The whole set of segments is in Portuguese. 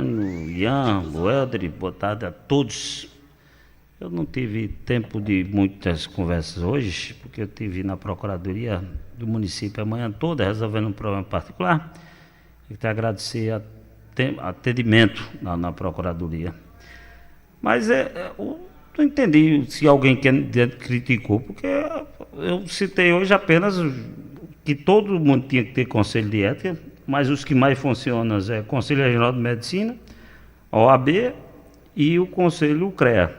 Jânio, Ian, Welder, boa tarde a todos. Eu não tive tempo de muitas conversas hoje, porque eu estive na Procuradoria do município a manhã toda, resolvendo um problema particular. Eu quero agradecer a atendimento na Procuradoria. Mas eu não entendi se alguém criticou, porque eu citei hoje apenas que todo mundo tinha que ter conselho de ética, mas os que mais funcionam é o Conselho Regional de Medicina, a OAB e o Conselho CREA.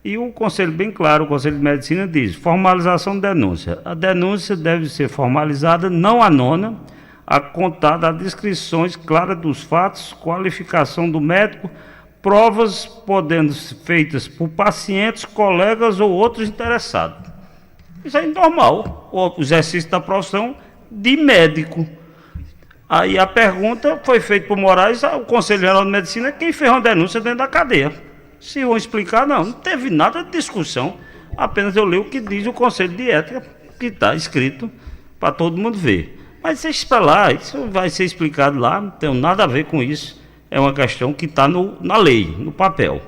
E o Conselho, bem claro, o Conselho de Medicina diz: formalização de denúncia. A denúncia deve ser formalizada, não anônima, a contar das descrições claras dos fatos, qualificação do médico, provas podendo ser feitas por pacientes, colegas ou outros interessados. Isso é normal, o exercício da profissão de médico. Aí a pergunta foi feita por Moraes, o Conselho Regional de Medicina, quem fez uma denúncia dentro da cadeia. Se vão explicar, não teve nada de discussão, apenas eu leio o que diz o Conselho de Ética, que está escrito para todo mundo ver. Mas deixa para lá, isso vai ser explicado lá, não tem nada a ver com isso. É uma questão que está na lei, no papel.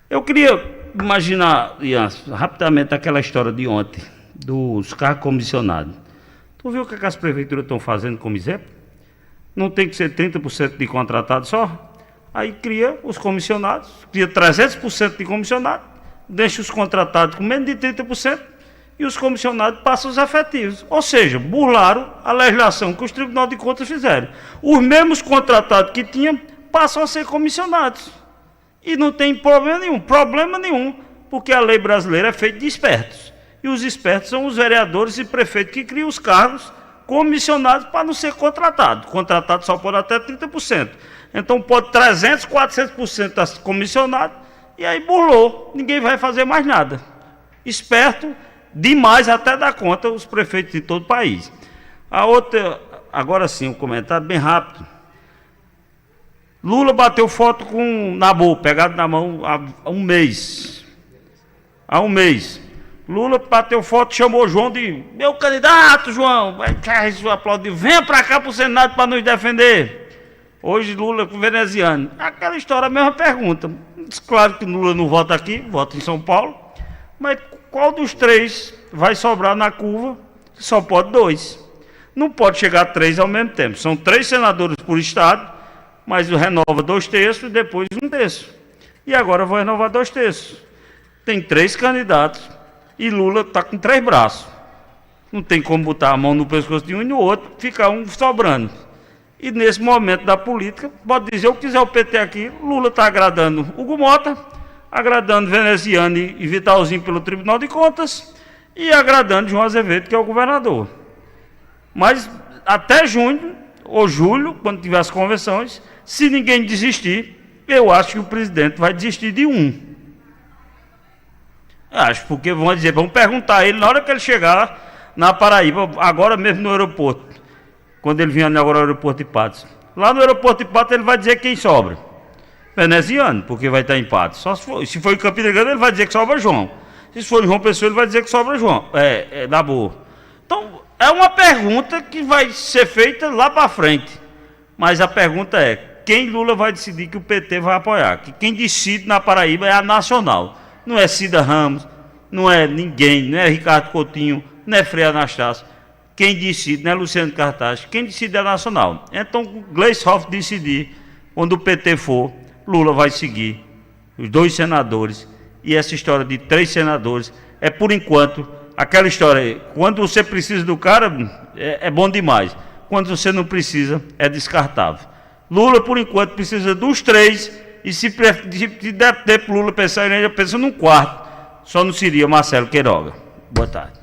Eu queria imaginar, Ian, rapidamente aquela história de ontem, dos cargos comissionados. Tu viu o que as prefeituras estão fazendo com o MISEP? Não tem que ser 30% de contratado só? Aí cria os comissionados, cria 300% de comissionados, deixa os contratados com menos de 30%, e os comissionados passam os efetivos. Ou seja, burlaram a legislação que os tribunais de contas fizeram. Os mesmos contratados que tinham passam a ser comissionados. E não tem problema nenhum, porque a lei brasileira é feita de espertos. E os espertos são os vereadores e prefeitos que criam os cargos comissionados para não ser contratado. Contratado só pode até 30%. Então pode 300%, 400% estar comissionado, e aí burlou, ninguém vai fazer mais nada. Esperto demais até dar conta os prefeitos de todo o país. A outra, agora sim, um comentário bem rápido. Lula bateu foto com Nabor, pegado na mão há um mês. Há um mês. Lula bateu foto, chamou João de meu candidato, João. Aplaudiu, venha para cá para o Senado para nos defender. Hoje Lula com veneziano. Aquela história, a mesma pergunta. Claro que Lula não vota aqui, vota em São Paulo. Mas qual dos três vai sobrar na curva? Só pode 2. Não pode chegar a 3 ao mesmo tempo. São 3 senadores por estado, mas renova 2/3 e depois 1/3. E agora vou renovar 2/3. Tem 3 candidatos e Lula está com 3 braços. Não tem como botar a mão no pescoço de um e no outro, fica um sobrando. E nesse momento da política, pode dizer o que quiser o PT aqui, Lula está agradando Hugo Mota, agradando veneziano e Vitalzinho pelo Tribunal de Contas e agradando João Azevedo, que é o governador. Mas até junho ou julho, quando tiver as convenções, se ninguém desistir, eu acho que o presidente vai desistir de um. Acho, porque vão perguntar a ele na hora que ele chegar na Paraíba, agora mesmo no aeroporto, quando ele vinha agora ao aeroporto de Patos. Lá no aeroporto de Patos ele vai dizer quem sobra. Veneziano, porque vai estar em Patos. Só se for em Campina Grande, ele vai dizer que sobra João. Se for em João Pessoa, ele vai dizer que sobra João. Nabor. Então, é uma pergunta que vai ser feita lá para frente. Mas a pergunta é, quem Lula vai decidir que o PT vai apoiar? Que quem decide na Paraíba é a Nacional. Não é Cida Ramos, não é ninguém, não é Ricardo Coutinho, não é Frei Anastácio. Quem decide não é Luciano Cartaz, quem decide é a Nacional. Então, Gleisi Hoffmann decidir, quando o PT for, Lula vai seguir os 2 senadores, e essa história de 3 senadores é, por enquanto, aquela história, quando você precisa do cara, é bom demais. Quando você não precisa, é descartável. Lula, por enquanto, precisa dos 3, e se der tempo Lula pensar, ele pensa num 4, só não seria Marcelo Queiroga. Boa tarde.